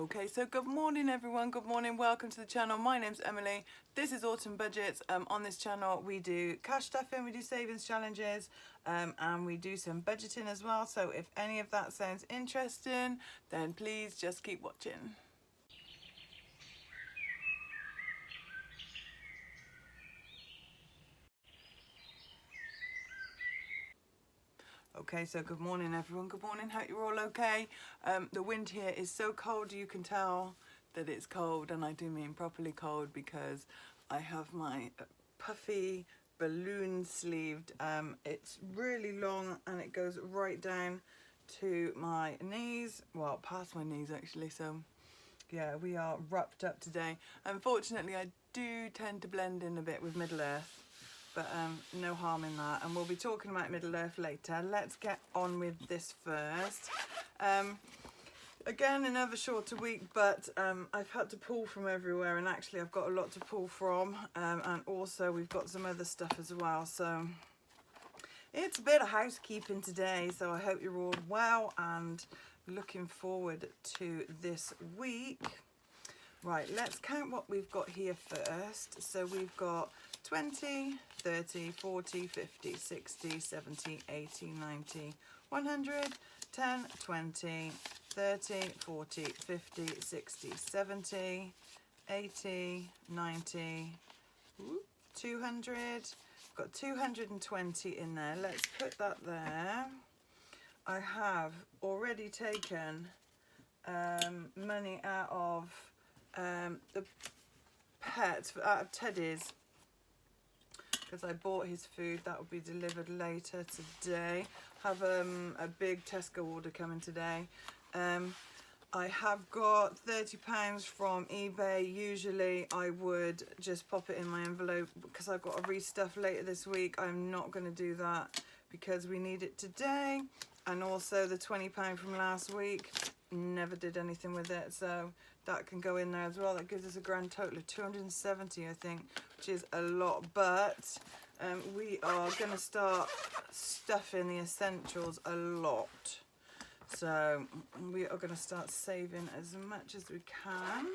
Okay, so good morning everyone, good morning, welcome to the channel. My name's Emily, this is Autumn Budgets. On this channel we do cash stuffing, we do savings challenges, and we do some budgeting as well. So if any of that sounds interesting, then please just keep watching. Okay, so good morning everyone, good morning, hope you're all okay. The wind here is so cold, you can tell that it's cold, and I do mean properly cold because I have my puffy balloon sleeved. It's really long and it goes right down to my knees, well past my knees actually, so yeah, we are wrapped up today. Unfortunately I do tend to blend in a bit with Middle Earth, but no harm in that, and we'll be talking about Middle Earth later. Let's get on with this first. Again, another shorter week, but I've had to pull from everywhere, and actually I've got a lot to pull from, and also we've got some other stuff as well, so it's a bit of housekeeping today. So I hope you're all well and looking forward to this week. Right, let's count what we've got here first. So we've got 20, 30, 40, 50, 60, 70, 80, 90, 100, 10, 20, 30, 40, 50, 60, 70, 80, 90, 200. Got 220 in there. Let's put that there. I have already taken money out of the pets, out of Teddy's, because I bought his food. That will be delivered later today. Have a big Tesco order coming today. I have got £30 from eBay. Usually I would just pop it in my envelope because I've got a restuff later this week. I'm not going to do that because we need it today. And also the £20 from last week, never did anything with it, so that can go in there as well. That gives us a grand total of 270, I think, which is a lot. But we are going to start stuffing the essentials a lot. So we are going to start saving as much as we can.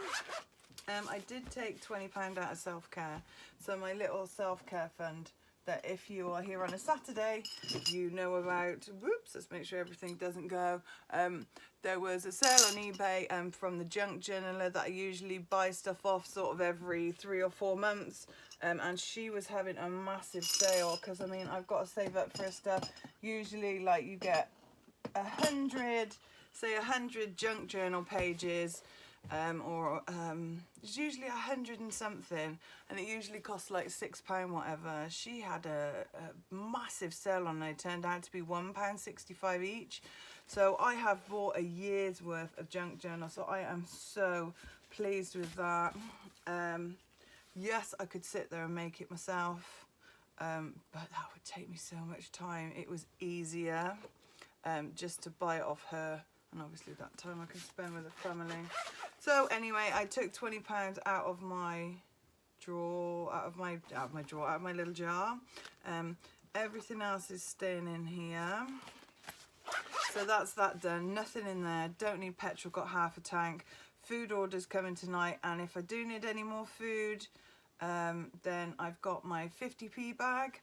I did take £20 out of self-care. So my little self-care fund that if you are here on a Saturday, you know about. Whoops, let's make sure everything doesn't go. There was a sale on eBay from the junk journaler that I usually buy stuff off sort of every 3 or 4 months. And she was having a massive sale because, I mean, I've got to save up for her stuff. Usually, like, you get 100, say 100 junk journal pages, or it's usually 100 and something, and it usually costs like £6 whatever. She had a massive sale on. They turned out to be £1.65 each. So I have bought a year's worth of junk journal, so I am so pleased with that. Yes, I could sit there and make it myself, but that would take me so much time. It was easier just to buy it off her, and obviously that time I can spend with the family. So anyway, I took £20 out of my drawer, out of my little jar. Everything else is staying in here. So that's that done. Nothing in there. Don't need petrol. Got half a tank. Food orders coming tonight, and if I do need any more food, then I've got my 50p bag.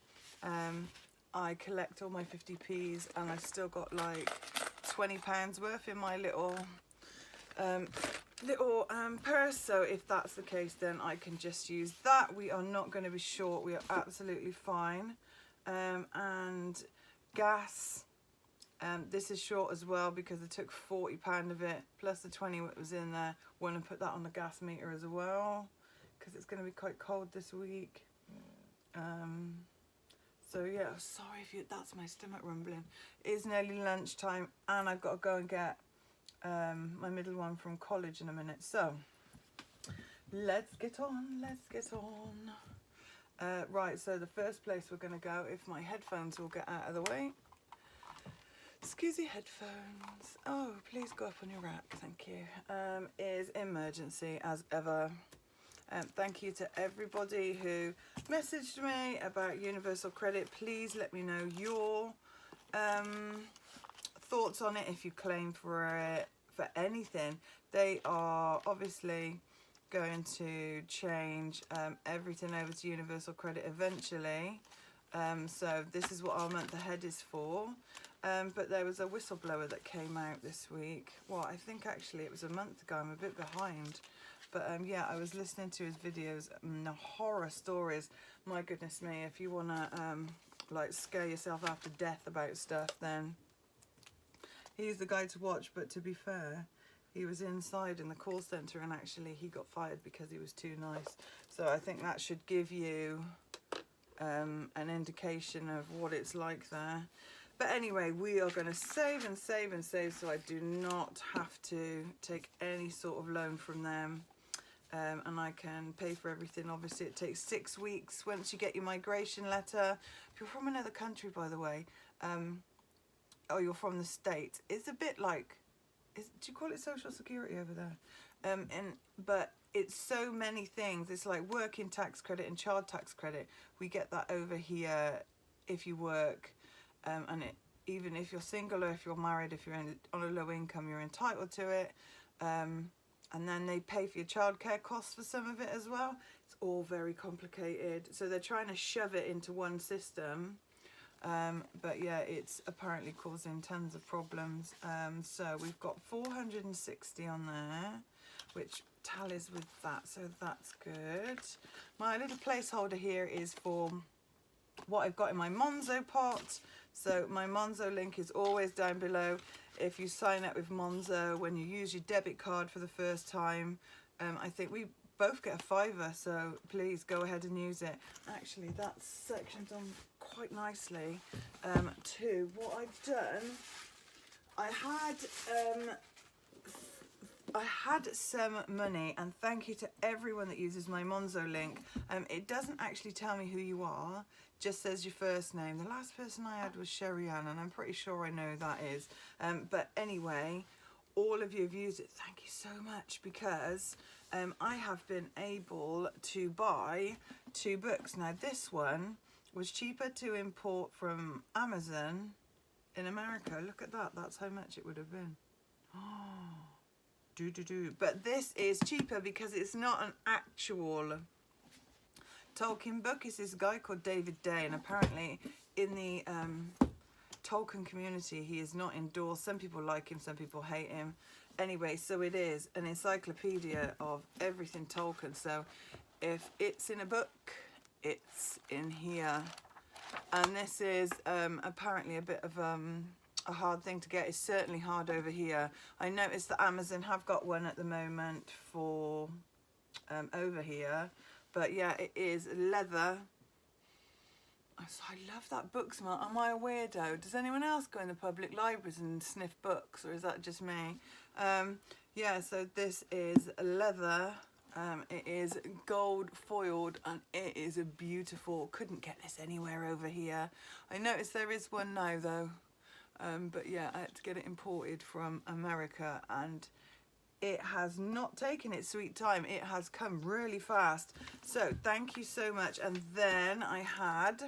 I collect all my 50p's, and I've still got like £20 worth in my little purse. So if that's the case, then I can just use that. We are not going to be short. We are absolutely fine. And gas, this is short as well because I took £40 of it plus the 20 that was in there. Want to put that on the gas meter as well because it's going to be quite cold this week. So yeah, sorry if that's my stomach rumbling. It is nearly lunchtime, and I've got to go and get my middle one from college in a minute. So let's get on. Right, so the first place we're going to go, if my headphones will get out of the way. Excuse me, headphones. Oh, please go up on your rack, thank you. Is emergency as ever. Thank you to everybody who messaged me about Universal Credit. Please let me know your thoughts on it, if you claim for it, for anything. They are obviously going to change everything over to universal credit eventually. So this is what our month ahead is for. But there was a whistleblower that came out this week. Well, I think actually it was a month ago. I'm a bit behind. But yeah, I was listening to his videos, the horror stories. My goodness me, if you want to like scare yourself after death about stuff, then he's the guy to watch. But to be fair, he was inside in the call centre and actually he got fired because he was too nice. So I think that should give you an indication of what it's like there. But anyway, we are going to save and save and save so I do not have to take any sort of loan from them. And I can pay for everything. Obviously, it takes 6 weeks once you get your migration letter. If you're from another country, by the way, or you're from the States, it's a bit like, do you call it Social Security over there? But it's so many things. It's like working tax credit and child tax credit. We get that over here if you work. And even if you're single or if you're married, if you're on a low income, you're entitled to it. And then they pay for your childcare costs for some of it as well. It's all very complicated. So they're trying to shove it into one system. But yeah, it's apparently causing tons of problems. So we've got 460 on there, which tallies with that. So that's good. My little placeholder here is for what I've got in my MONZO pot. So my MONZO link is always down below. If you sign up with MONZO, when you use your debit card for the first time, I think we both get a £5, so please go ahead and use it. Actually, that section's on quite nicely too. What I've done, I had some money, and thank you to everyone that uses my MONZO link. It doesn't actually tell me who you are, just says your first name. The last person I had was Sherry Ann, and I'm pretty sure I know who that is. But anyway, all of you have used it. Thank you so much, because I have been able to buy 2 books. Now this one was cheaper to import from Amazon in America. Look at that. That's how much it would have been. But this is cheaper because it's not an actual Tolkien book. It's this guy called David Day, and apparently in the Tolkien community he is not endorsed. Some people like him, some people hate him. Anyway, so it is an encyclopedia of everything Tolkien. So if it's in a book, it's in here. And this is apparently a bit of a hard thing to get. It's certainly hard over here. I noticed that Amazon have got one at the moment for over here, but yeah, it is leather. I love that book smell. Am I a weirdo? Does anyone else go in the public libraries and sniff books, or is that just me? Yeah, so this is leather. It is gold foiled, and it is a beautiful. Couldn't get this anywhere over here. I noticed there is one now though. But yeah, I had to get it imported from America, and it has not taken its sweet time. It has come really fast. So thank you so much. And then I had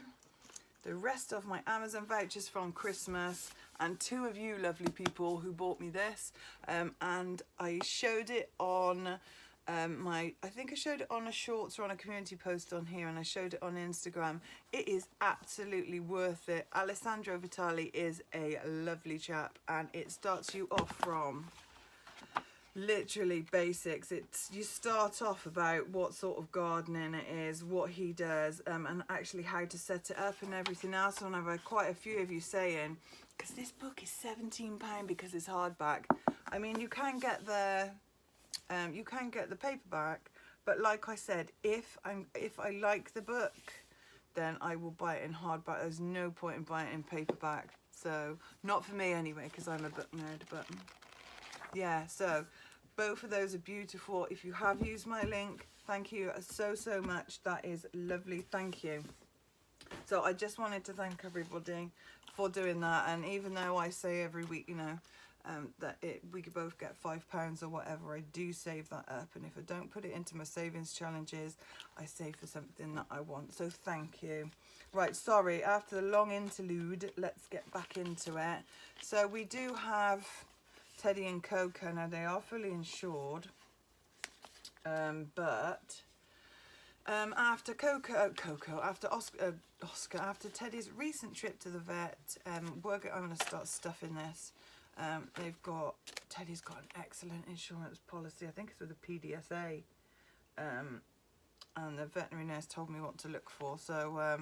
the rest of my Amazon vouchers from Christmas, and 2 of you lovely people who bought me this. And I showed it on I think I showed it on a shorts or on a community post on here, and I showed it on Instagram. It is absolutely worth it. Alessandro Vitali is a lovely chap, and it starts you off from literally basics. You start off about what sort of gardening it is, what he does, and actually how to set it up and everything else. And I've had quite a few of you saying, because this book is £17 because it's hardback. I mean, you can get the paperback, but like I said, if I like the book, then I will buy it in hardback. There's no point in buying it in paperback. So not for me anyway, because I'm a book nerd. But yeah, so both of those are beautiful. If you have used my link, thank you so much. That is lovely. Thank you. So I just wanted to thank everybody for doing that. And even though I say every week, you know, that we could both get £5 or whatever, I do save that up, and if I don't put it into my savings challenges, I save for something that I want. So thank you. Right, sorry, after the long interlude, let's get back into it. So we do have Teddy and Coco. Now they are fully insured, but after after Teddy's recent trip to the vet, I'm going to start stuffing this. Teddy's got an excellent insurance policy. I think it's with the PDSA, and the veterinary nurse told me what to look for. So,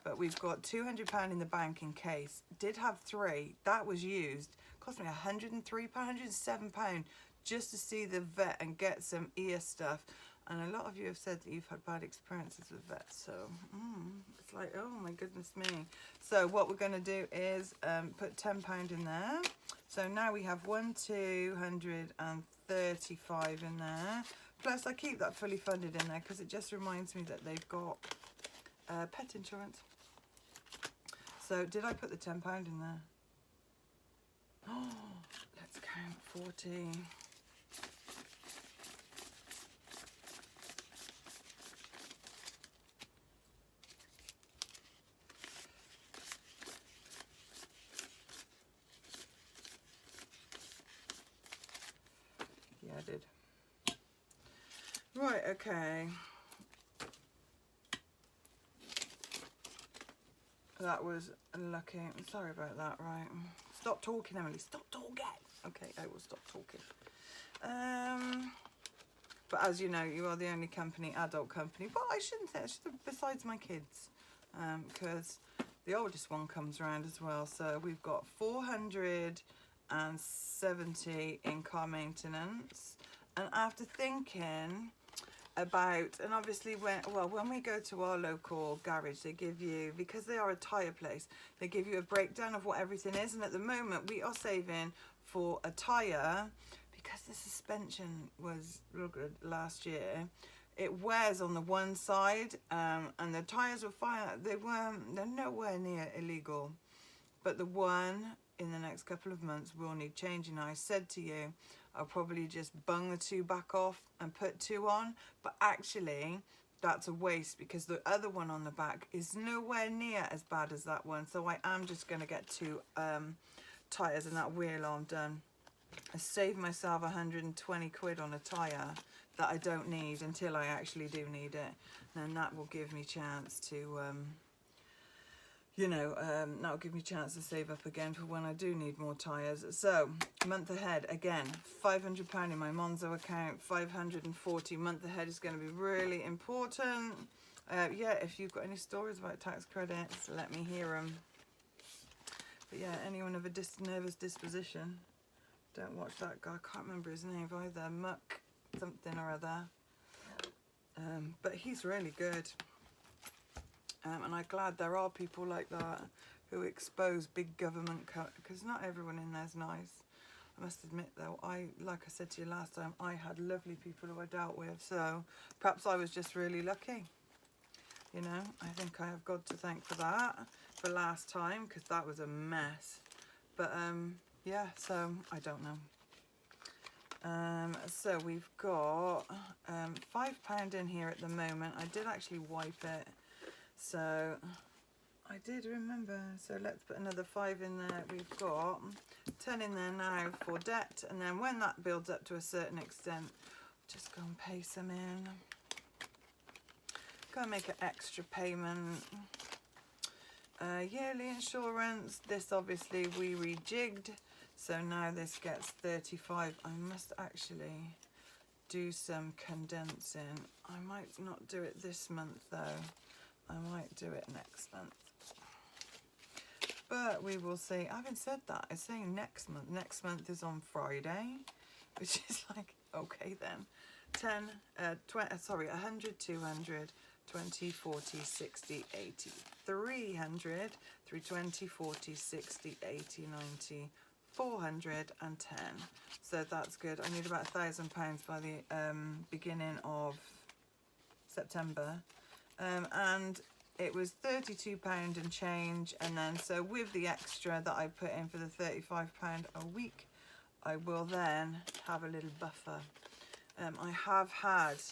but we've got £200 in the bank in case. Did have 3. That was used. Cost me £103, £107 just to see the vet and get some ear stuff. And a lot of you have said that you've had bad experiences with vets, so it's like, oh my goodness me. So what we're going to do is put £10 in there. So now we have 235 in there. Plus I keep that fully funded in there because it just reminds me that they've got pet insurance. So did I put the £10 in there? Oh, let's count 40. Yeah, I did. Right, okay. That was lucky. Sorry about that, right. Stop talking, Emily. Stop talking. Okay, I will stop talking. But as you know, you are the only adult company. But I shouldn't say it, besides my kids. Because the oldest one comes around as well. So we've got 470 in car maintenance. And after thinking about, and obviously when we go to our local garage, they give you, because they are a tyre place, they give you a breakdown of what everything is. And at the moment we are saving for a tyre, because the suspension was real good last year. It wears on the one side, and the tyres were fine. They're nowhere near illegal, but the one in the next couple of months will need changing. I said to you, I'll probably just bung the 2 back off and put 2 on, but actually that's a waste because the other one on the back is nowhere near as bad as that one. So I am just going to get 2 tyres and that wheel arm done. I saved myself 120 quid on a tyre that I don't need until I actually do need it. And that will give me chance to that'll give me a chance to save up again for when I do need more tyres. So, month ahead, again, £500 in my Monzo account, 540 month ahead is going to be really important. Yeah, if you've got any stories about tax credits, let me hear them. But yeah, anyone of a nervous disposition, don't watch that guy. I can't remember his name either. Muck something or other. But he's really good. And I'm glad there are people like that who expose big government because not everyone in there's nice. I must admit though, like I said to you last time, I had lovely people who I dealt with, so perhaps I was just really lucky. You know, I think I have God to thank for that, for last time, because that was a mess. But yeah, so I don't know. So we've got £5 in here at the moment. I did actually wipe it. So I did remember, so let's put another 5 in there. We've got 10 in there now for debt, and then when that builds up to a certain extent, just go and pay some in. Go and make an extra payment. Yearly insurance, this obviously we rejigged, so now this gets 35. I must actually do some condensing. I might not do it this month though. I might do it next month. But we will see. Having said that, it's saying next month. Next month is on Friday, which is like, okay then. 100, 200, 20, 40, 60, 80, 300, 320, 40, 60, 80, 90, 410. So that's good. I need about £1,000 by the beginning of September. And it was £32 and change, and then so with the extra that I put in for the £35 a week, I will then have a little buffer. I have had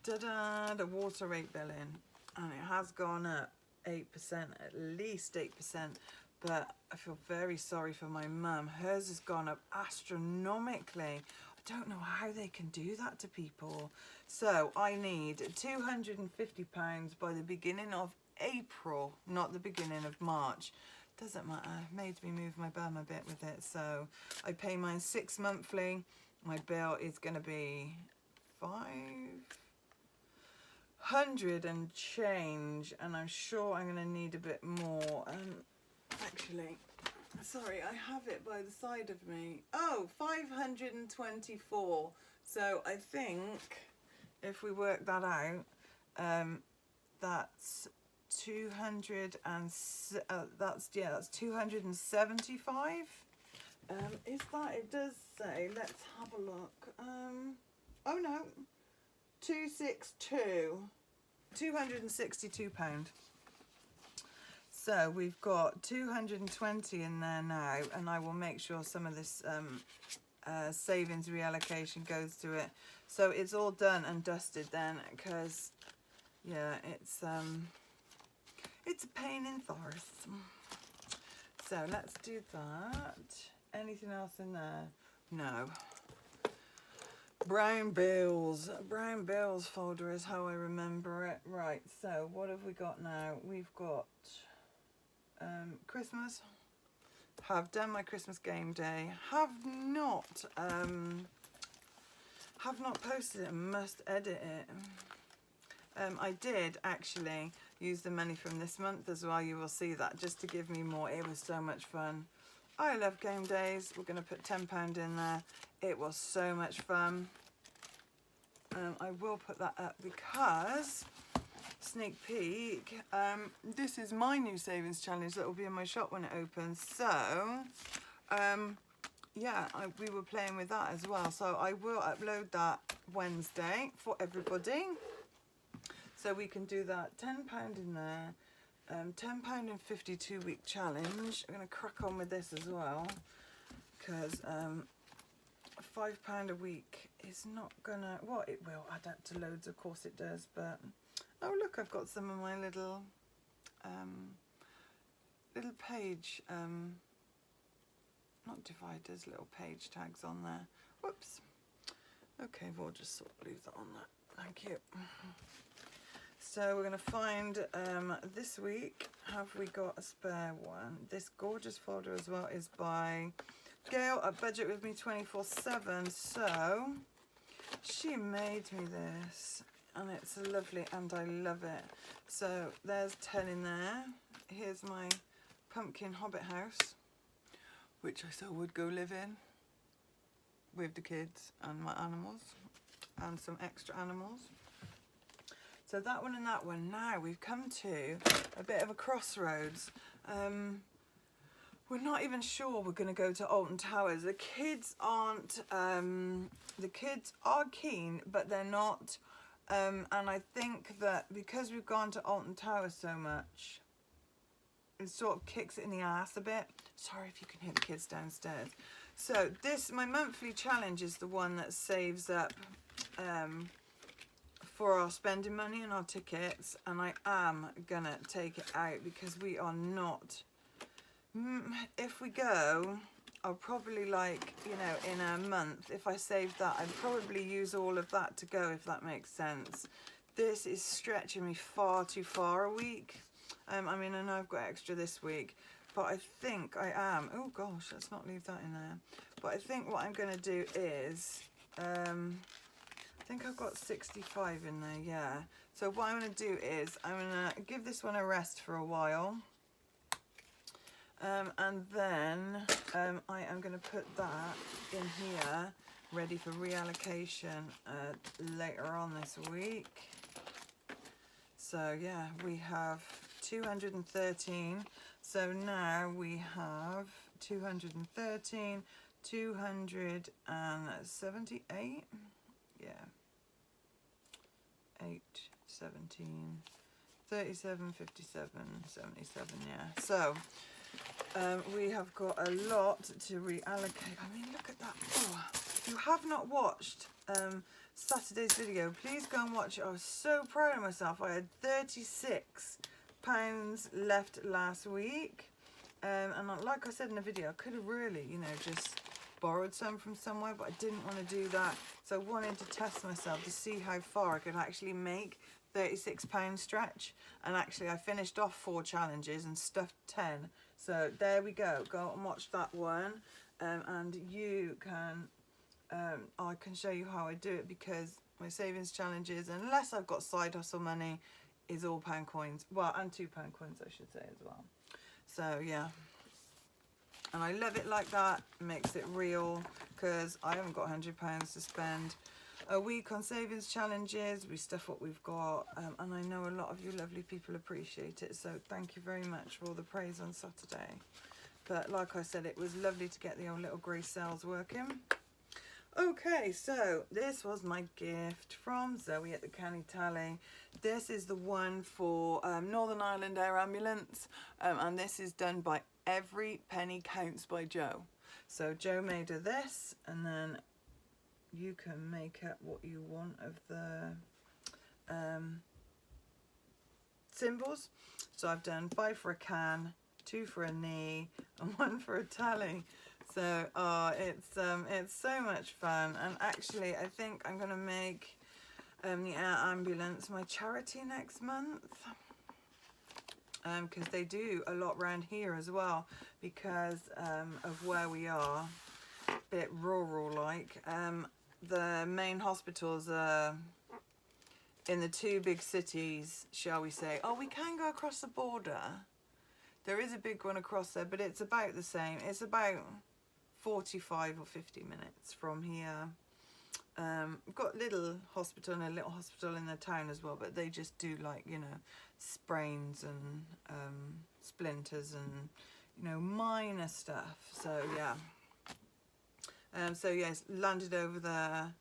the water rate bill in, and it has gone up 8%, at least 8%, but I feel very sorry for my mum. Hers has gone up astronomically. I don't know how they can do that to people. So I need £250 by the beginning of April, not the beginning of March. Doesn't matter, made me move my bum a bit with it. So I pay mine 6 monthly. My bill is going to be 500 and change, and I'm sure I'm going to need a bit more. Actually, sorry, I have it by the side of me. Oh, 524. So I think if we work that out, that's 200 and that's 275. Is that, it does say, let's have a look. Oh no, 262 pound. So we've got 220 in there now, and I will make sure some of this savings reallocation goes to it. So it's all done and dusted then, because yeah, it's a pain in the arse. So let's do that. Anything else in there? No. Brown bills folder is how I remember it. Right, so what have we got now? We've got Christmas. Have done my Christmas game day. Have not posted it, must edit it. I did actually use the money from this month as well. You will see that, just to give me more. It was so much fun. I love game days. We're going to put £10 in there. It was so much fun. I will put that up because, sneak peek, this is my new savings challenge that will be in my shop when it opens. So, yeah, we were playing with that as well. So I will upload that Wednesday for everybody. So we can do that. £10 in there. £10 in 52-week challenge. I'm going to crack on with this as well, because £5 a week is not gonna, well, it will add up to loads, of course it does, but oh look, I've got some of my little page, not dividers, little page tags on there. Whoops. Okay, we'll just sort of leave that on there. Thank you. So we're going to find, this week, have we got a spare one? This gorgeous folder as well is by Gail at Budget With Me 24/7. So she made me this, and it's lovely and I love it. So there's 10 in there. Here's my pumpkin hobbit house, which I still would go live in with the kids and my animals and some extra animals. So that one and that one. Now we've come to a bit of a crossroads. We're not even sure we're going to go to Alton Towers. The kids aren't, the kids are keen, but they're not. And I think that because we've gone to Alton Towers so much, it sort of kicks it in the ass a bit. Sorry if you can hear the kids downstairs. So this, my monthly challenge, is the one that saves up for our spending money and our tickets, and I am gonna take it out because we are not, if we go, I'll probably, like, you know, in a month, if I save that, I'd probably use all of that to go, if that makes sense. This is stretching me far too far a week. I mean, I know I've got extra this week, but I think I am, oh gosh, let's not leave that in there. But I think what I'm gonna do is, I think I've got 65 in there, yeah. So what I'm going to do is I'm going to give this one a rest for a while. And then I am going to put that in here, ready for reallocation later on this week. So yeah, we have 213. So now we have 213, 278. Yeah. 8, 17, 37, 57, 77, yeah. So, we have got a lot to reallocate. I mean, look at that. Oh, if you have not watched Saturday's video, please go and watch it. I was so proud of myself. I had £36 left last week. And like I said in the video, I could have really, you know, just borrowed some from somewhere, but I didn't want to do that. So I wanted to test myself to see how far I could actually make 36-pound stretch. And actually I finished off 4 challenges and stuffed 10. So there we go. Go and watch that one. And you can, I can show you how I do it, because my savings challenges, unless I've got side hustle money, is all pound coins. Well, and £2 coins, I should say, as well. So yeah, and I love it like that. It makes it real, because I haven't got £100 to spend a week on savings challenges. We stuff what we've got, and I know a lot of you lovely people appreciate it, so thank you very much for all the praise on Saturday. But like I said, it was lovely to get the old little grey cells working. Okay, so this was my gift from Zoe at the Canny Tally. This is the one for Northern Ireland Air Ambulance, and this is done by Every Penny Counts by Joe. So Joe made her this, and then you can make up what you want of the symbols. So I've done 5 for a can, 2 for a knee, and 1 for a tally. So it's so much fun. And actually I think I'm gonna make the air ambulance my charity next month, because they do a lot around here as well, because of where we are, a bit rural like. The main hospitals are in the 2 big cities, shall we say. Oh, we can go across the border. There is a big one across there, but it's about the same. It's about 45 or 50 minutes from here. We've got little hospital and a little hospital in the town as well, but they just do, like, you know, sprains and splinters and, you know, minor stuff. So yeah. So yes, landed over the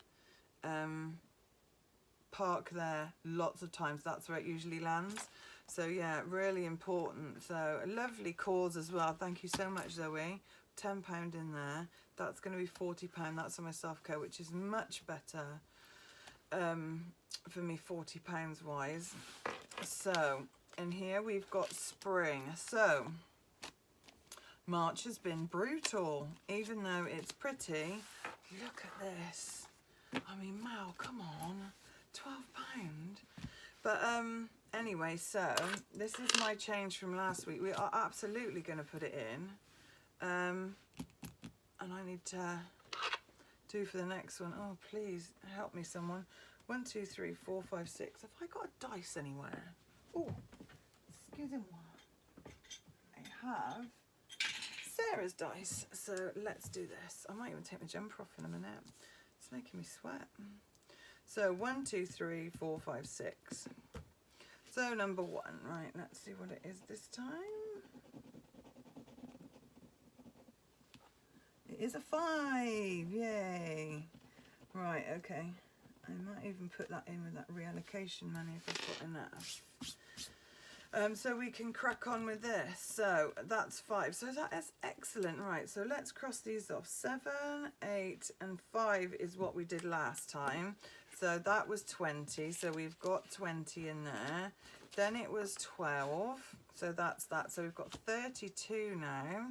park there lots of times. That's where it usually lands. So yeah, really important. So a lovely cause as well. Thank you so much, Zoe. £10 in there. That's going to be £40. That's on my self-care, which is much better for me, £40 wise. So in here we've got spring. So March has been brutal, even though it's pretty. Look at this. I mean, Mal, come on, £12. But anyway, so this is my change from last week. We are absolutely going to put it in. And I need to do for the next one. Oh, please help me, someone. 1, 2, 3, 4, 5, 6. Have I got a dice anywhere? Oh, excuse me. I have Sarah's dice. So let's do this. I might even take my jumper off in a minute. It's making me sweat. So 1, 2, 3, 4, 5, 6. So number 1, right? Let's see what it is this time. It is a 5, yay. Right, okay. I might even put that in with that reallocation money if I've got enough. So we can crack on with this. So that's 5. So that is excellent. Right, so let's cross these off. 7, 8 and 5 is what we did last time. So that was 20. So we've got 20 in there. Then it was 12. So that's that. So we've got 32 now.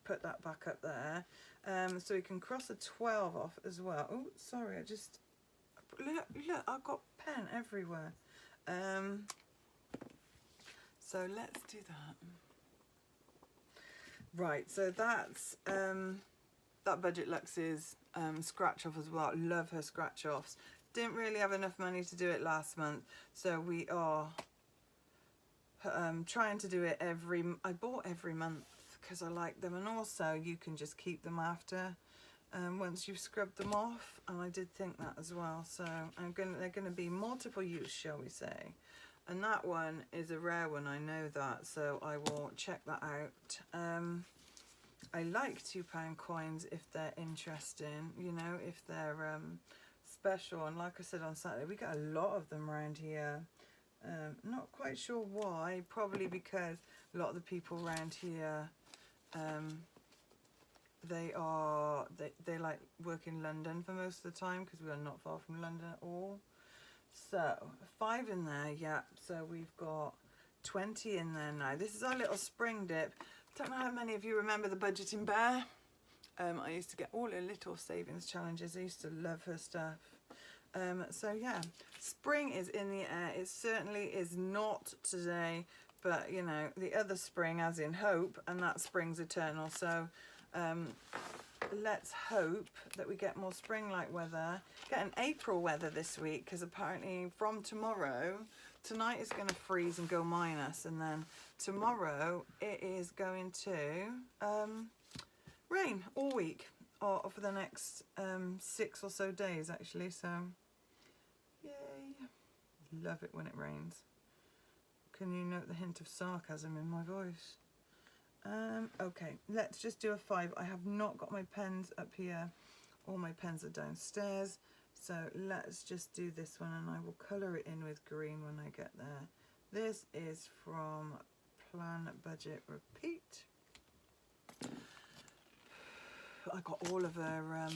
Put that back up there, so we can cross a 12 off as well. Oh, sorry, I just look, I've got pen everywhere. So let's do that. Right, so that's that Budget Lux's scratch off as well. Love her scratch offs. Didn't really have enough money to do it last month, so we are trying to do it I bought every month, because I like them, and also you can just keep them after once you've scrubbed them off, and I did think that as well. So they're gonna be multiple use, shall we say, and that one is a rare one, I know that, so I will check that out. I like £2 coins if they're interesting, you know, if they're special, and like I said on Saturday, we get a lot of them around here. Not quite sure why, probably because a lot of the people around here, they like work in London for most of the time, because we are not far from London at all. So 5 in there, yeah. So we've got 20 in there now. This is our little spring dip. Don't know how many of you remember the Budgeting Bear. I used to get all her little savings challenges. I used to love her stuff. So yeah, spring is in the air. It certainly is not today, but you know, the other spring as in hope, and that spring's eternal. So let's hope that we get more spring-like weather. Get an April weather this week, because apparently from tomorrow, tonight is going to freeze and go minus, and then tomorrow it is going to rain all week, or for the next 6 or so days actually. So yay, love it when it rains. Can you note the hint of sarcasm in my voice? Okay, let's just do a 5. I have not got my pens up here. All my pens are downstairs. So let's just do this one, and I will colour it in with green when I get there. This is from Plan, Budget, Repeat. I got all of her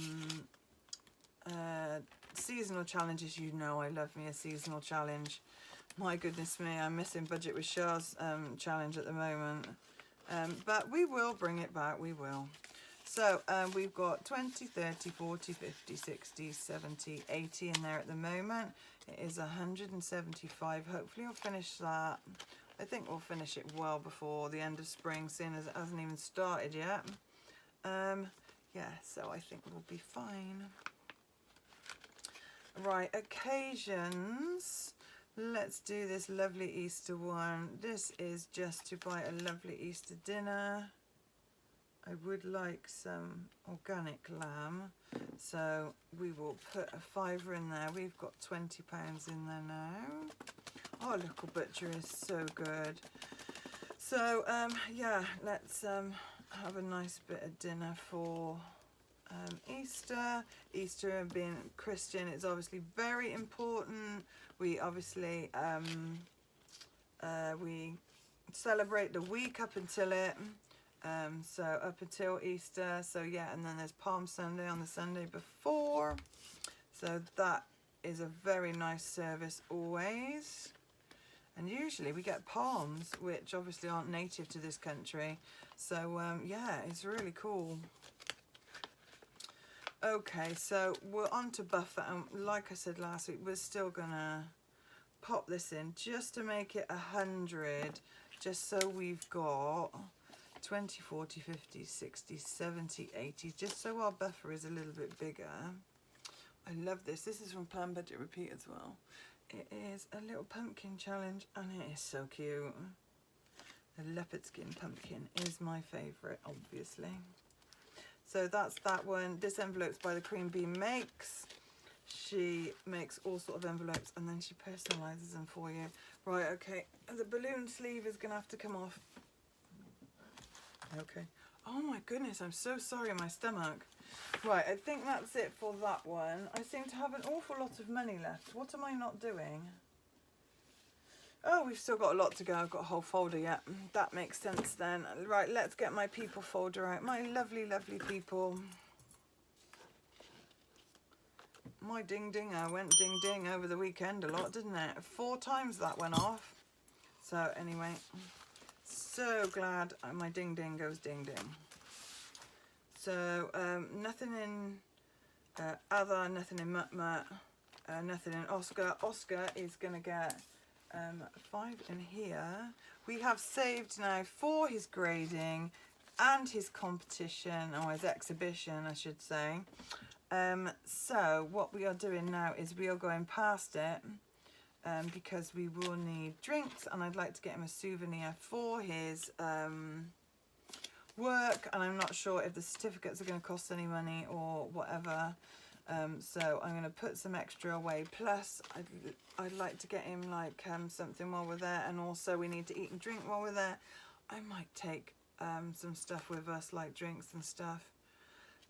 seasonal challenges. You know I love me a seasonal challenge. My goodness me, I'm missing Budget with Char's challenge at the moment. But we will bring it back, we will. So we've got 20, 30, 40, 50, 60, 70, 80 in there at the moment. It is 175. Hopefully I'll finish that. I think we'll finish it well before the end of spring, seeing as it hasn't even started yet. Yeah, so I think we'll be fine. Right, occasions. Let's do this lovely Easter one. This is just to buy a lovely Easter dinner. I would like some organic lamb, so we will put a £5 in there. We've got £20 in there now. Our local butcher is so good. So yeah, let's have a nice bit of dinner for Easter. Easter being Christian is obviously very important. We obviously we celebrate the week up until it. So up until Easter. So yeah, and then there's Palm Sunday on the Sunday before. So that is a very nice service always. And usually we get palms, which obviously aren't native to this country. So yeah, it's really cool. Okay, so we're on to buffer, and like I said last week, we're still gonna pop this in just to make it 100, just so we've got 20, 40, 50, 60, 70, 80, just so our buffer is a little bit bigger. I love this. This is from Plan, Budget, Repeat as well. It is a little pumpkin challenge, and it is so cute. The leopard skin pumpkin is my favourite, obviously. So that's that one. This envelope's by the Cream Bean Makes. She makes all sort of envelopes, and then she personalises them for you. Right, okay. The balloon sleeve is going to have to come off. Okay. Oh my goodness, I'm so sorry, my stomach. Right, I think that's it for that one. I seem to have an awful lot of money left. What am I not doing? Oh, we've still got a lot to go. I've got a whole folder yet. That makes sense then. Right, let's get my people folder out. My lovely, lovely people. My ding dinger went ding ding over the weekend a lot, didn't it? 4 times that went off. So anyway, so glad my ding ding goes ding ding. So nothing in other, nothing in Mutt Mutt, nothing in Oscar. Oscar is going to get 5 in here. We have saved now for his grading and his competition, or his exhibition I should say. So what we are doing now is we are going past it because we will need drinks, and I'd like to get him a souvenir for his work, and I'm not sure if the certificates are going to cost any money or whatever. So I'm going to put some extra away, plus I'd like to get him like something while we're there, and also we need to eat and drink while we're there. I might take some stuff with us, like drinks and stuff,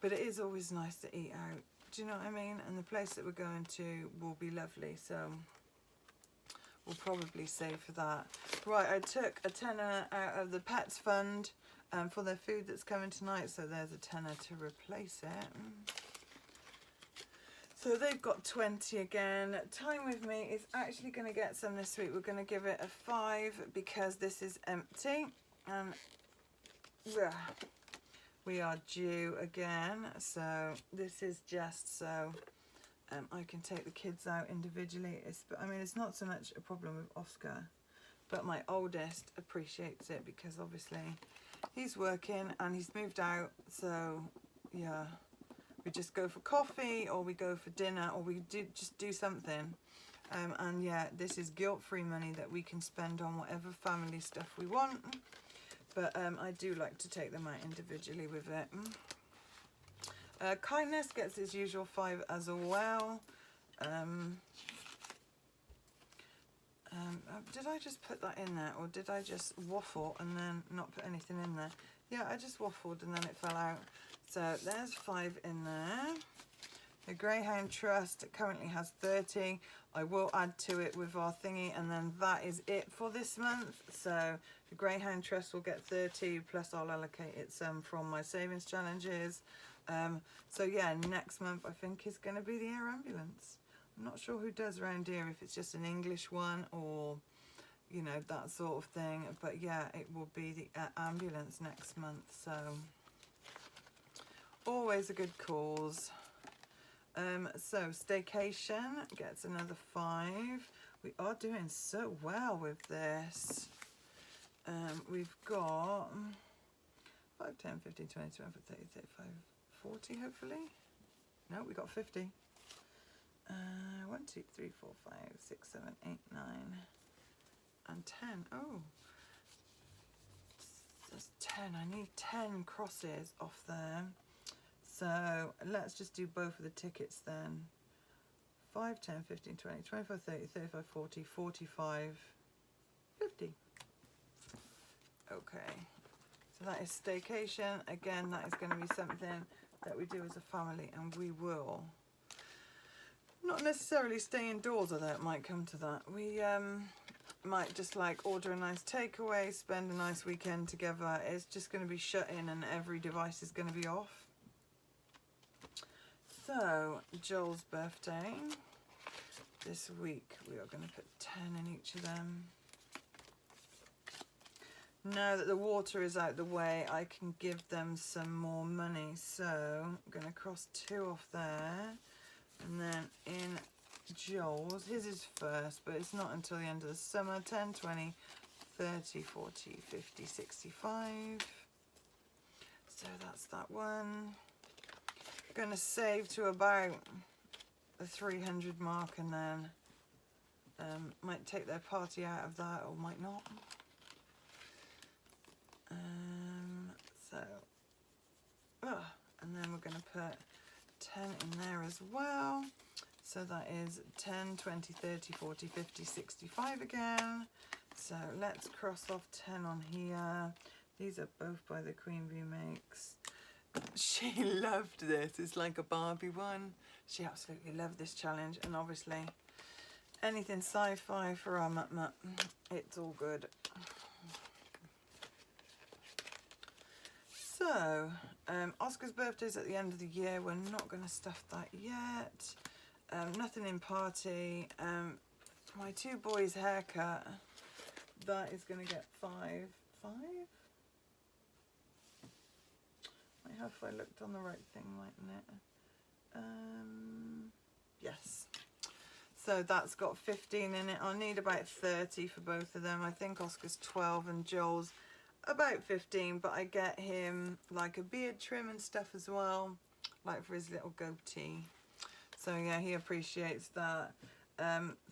but it is always nice to eat out, do you know what I mean? And the place that we're going to will be lovely, so we'll probably save for that. Right, I took a tenner out of the pets fund for their food that's coming tonight, so there's a tenner to replace it. So they've got 20 again. Time With Me is actually going to get some this week. We're going to give it a 5 because this is empty. And yeah, we are due again. So this is just so I can take the kids out individually. I mean, it's not so much a problem with Oscar, but my oldest appreciates it because obviously he's working and he's moved out. So yeah, we just go for coffee or we go for dinner or we just do something. And yeah, this is guilt-free money that we can spend on whatever family stuff we want. But I do like to take them out individually with it. Kindness gets its usual 5 as well. Did I just put that in there, or did I just waffle and then not put anything in there? Yeah, I just waffled and then it fell out. So there's 5 in there. The Greyhound Trust currently has 30. I will add to it with our thingy, and then that is it for this month. So the Greyhound Trust will get 30, plus I'll allocate it some from my savings challenges. So yeah, next month I think is going to be the air ambulance. I'm not sure who does around here, if it's just an English one or, you know, that sort of thing. But yeah, it will be the ambulance next month. So always a good cause. So staycation gets another 5. We are doing so well with this. We've got 5, 10, 15, 20, 25, 30, 35, 40 hopefully. No, we got 50. 1, 2, 3, 4, 5, 6, 7, 8, 9 and 10. Oh, there's 10. I need 10 crosses off there. So let's just do both of the tickets then. 5, 10, 15, 20, 25, 30, 35, 40, 45, 50. Okay, so that is staycation. Again, that is going to be something that we do as a family, and we will not necessarily stay indoors, although it might come to that. We might just like order a nice takeaway, spend a nice weekend together. It's just going to be shut in and every device is going to be off. So, Joel's birthday. This week we are going to put 10 in each of them. Now that the water is out the way, I can give them some more money. So, I'm going to cross 2 off there. And then in Joel's, his is first, but it's not until the end of the summer. 10, 20, 30, 40, 50, 65. So that's that one. Going to save to about the 300 mark, and then might take their party out of that or might not. And then we're going to put 10 in there as well. So that is 10, 20, 30, 40, 50, 65 again. So let's cross off 10 on here. These are both by the Queen Bee Makes. She loved this. It's like a Barbie one. She absolutely loved this challenge, and obviously anything sci-fi for our Mutt, it's all good. So Oscar's birthday's at the end of the year. We're not going to stuff that yet. Nothing in party. My 2 boys' haircut, that is going to get 5. Have I looked on the right thing, mightn't it? Yes. So that's got 15 in it. I'll need about 30 for both of them. I think Oscar's 12 and Joel's about 15, but I get him like a beard trim and stuff as well, like for his little goatee. So yeah, he appreciates that.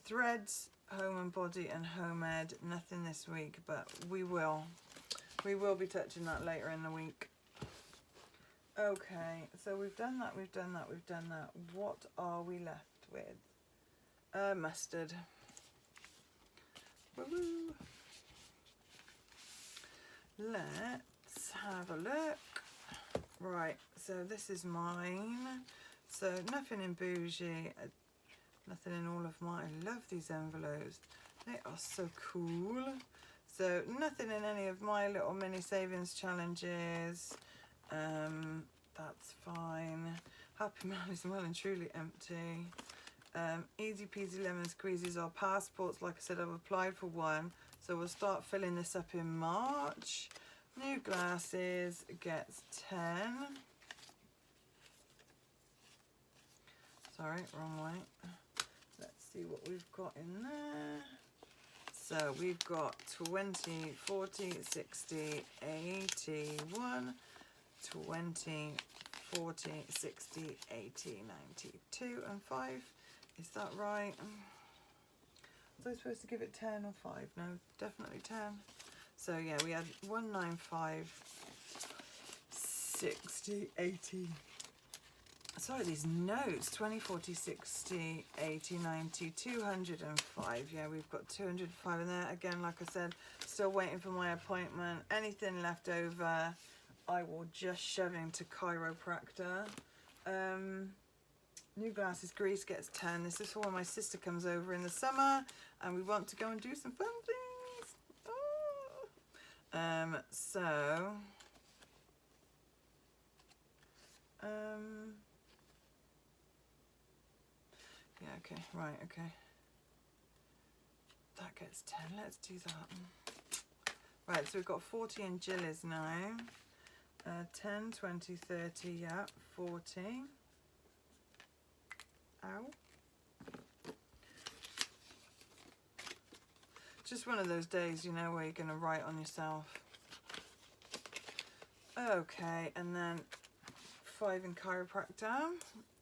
Threads, Home and Body and Home Ed, nothing this week, but we will be touching that later in the week. Okay, so we've done that. What are we left with? Mustard. Woo-woo. Let's have a look. Right, so this is mine. So nothing in bougie, nothing in all of mine. I love these envelopes. They are so cool. So nothing in any of my little mini savings challenges. That's fine. Happy Man is well and truly empty. Easy peasy lemon squeezies are passports. Like I said, I've applied for one, so we'll start filling this up in March. New glasses gets 10. Sorry, wrong way. Let's see what we've got in there. So we've got 20, 40, 60, 81, 20, 40, 60, 80, 92, and 5. Is that right? Was I supposed to give it 10 or 5? No, definitely 10. So yeah, we had 195, 60, 80. Sorry, these notes, 20, 40, 60, 80, 90, 205. Yeah, we've got 205 in there. Again, like I said, still waiting for my appointment. Anything left over, I will just shove into chiropractor. New glasses grease gets 10. This is for when my sister comes over in the summer and we want to go and do some fun things. Oh. Yeah, okay, right, okay. That gets 10, let's do that. Right, so we've got 40 in Jillies now. 10, 20, 30, yeah, 40. Ow. Just one of those days, you know, where you're going to write on yourself. Okay, and then 5 in chiropractor.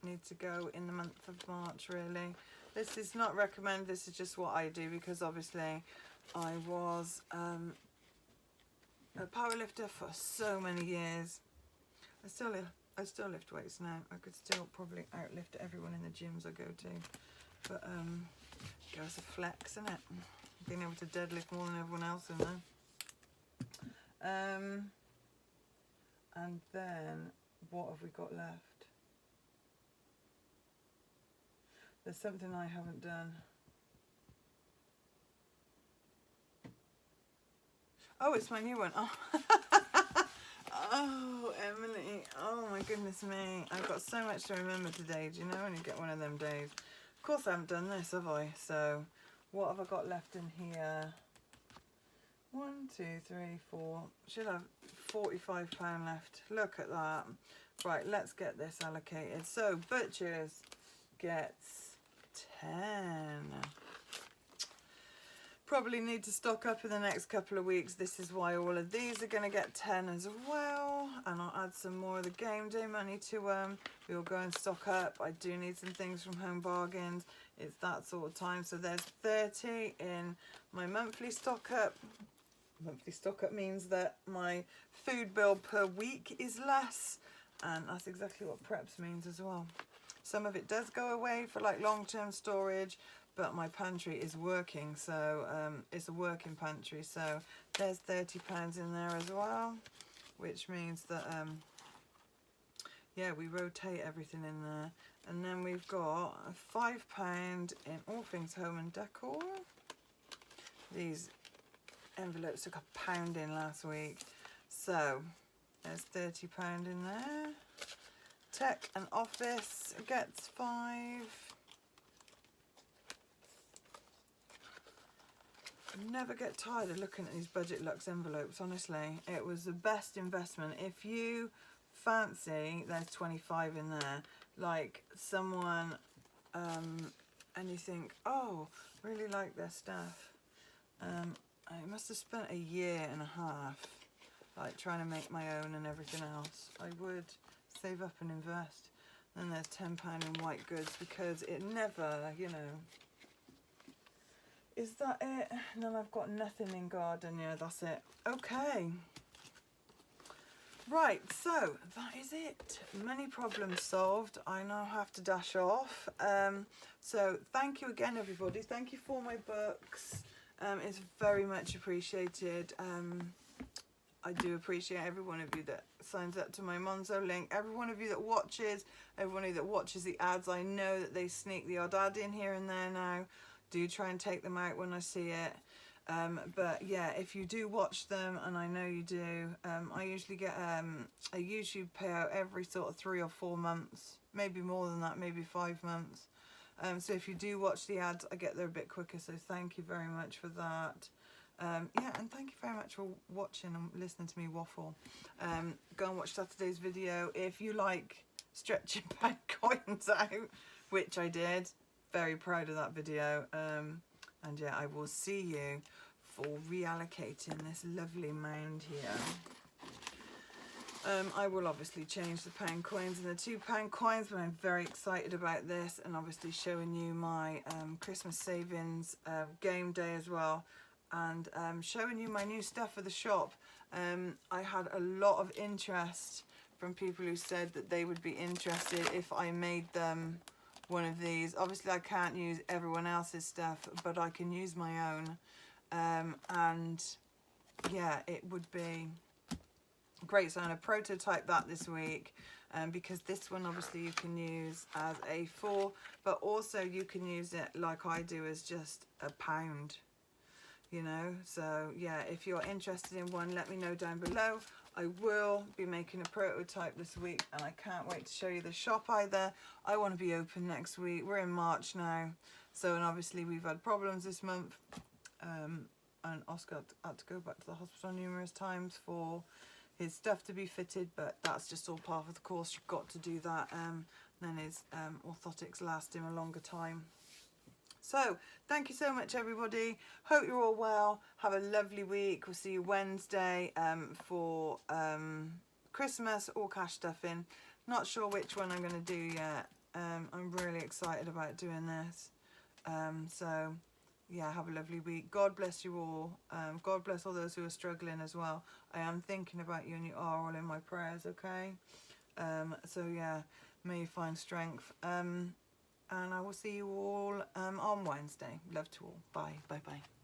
Need to go in the month of March, really. This is not recommended, this is just what I do, because obviously I was a powerlifter for so many years. I still lift weights now. I could still probably outlift everyone in the gyms I go to, but it goes a flex, isn't it? Being able to deadlift more than everyone else in there. And then what have we got left? There's something I haven't done. Oh, it's my new one. Oh. Oh, Emily. Oh my goodness me. I've got so much to remember today. Do you know when you get one of them days? Of course I haven't done this, have I? So what have I got left in here? 1, 2, 3, 4. Should have £45 left. Look at that. Right, let's get this allocated. So butchers gets 10. Probably need to stock up in the next couple of weeks. This is why all of these are going to get 10 as well. And I'll add some more of the game day money to them. We'll go and stock up. I do need some things from Home Bargains. It's that sort of time. So there's 30 in my monthly stock up. Monthly stock up means that my food bill per week is less. And that's exactly what preps means as well. Some of it does go away for like long-term storage, but my pantry is working, so it's a working pantry, so there's £30 in there as well, which means that yeah, we rotate everything in there. And then we've got £5 in all things home and decor. These envelopes took £1 in last week, so there's £30 in there. Tech and office gets 5. Never get tired of looking at these Budget Luxe envelopes, honestly. It was the best investment. If you fancy, there's 25 in there, like someone and you think, oh, really like their stuff. I must have spent 1.5 years like trying to make my own and everything else. I would save up and invest. Then there's £10 in white goods, because it never, you know. Is that it? And then I've got nothing in garden. Yeah, that's it. Okay. Right, so that is it. Many problems solved. I now have to dash off. So thank you again, everybody. Thank you for my books. It's very much appreciated. I do appreciate every one of you that signs up to my Monzo link, every one of you that watches, everyone of you that watches the ads. I know that they sneak the odd ad in here and there now. Do try and take them out when I see it. But yeah, if you do watch them, and I know you do, I usually get a YouTube payout every sort of 3 or 4 months, maybe more than that, maybe 5 months. So if you do watch the ads, I get there a bit quicker, so thank you very much for that. Yeah, and thank you very much for watching and listening to me waffle. Go and watch Saturday's video if you like stretching pound coins out, which I did. Very proud of that video. And yeah, I will see you for reallocating this lovely mound here. I will obviously change the pound coins and the £2 coins, but I'm very excited about this, and obviously showing you my Christmas savings game day as well, and showing you my new stuff for the shop. I had a lot of interest from people who said that they would be interested if I made them one of these. Obviously I can't use everyone else's stuff, but I can use my own, and yeah, it would be great. So I'm going to prototype that this week, because this one obviously you can use as A4, but also you can use it like I do as just a pound, you know. So yeah, if you're interested in one, let me know down below. I will be making a prototype this week, and I can't wait to show you the shop either. I want to be open next week. We're in March now, so, and obviously we've had problems this month, and Oscar had to go back to the hospital numerous times for his stuff to be fitted, but that's just all part of the course. You've got to do that. Then his orthotics last him a longer time. So thank you so much, everybody. Hope you're all well. Have a lovely week. We'll see you Wednesday for Christmas or cash stuffing. Not sure which one I'm going to do yet. I'm really excited about doing this. So yeah, have a lovely week. God bless you all. God bless all those who are struggling as well. I am thinking about you, and you are all in my prayers, okay? So yeah, may you find strength. And I will see you all on Wednesday. Love to all. Bye. Bye-bye.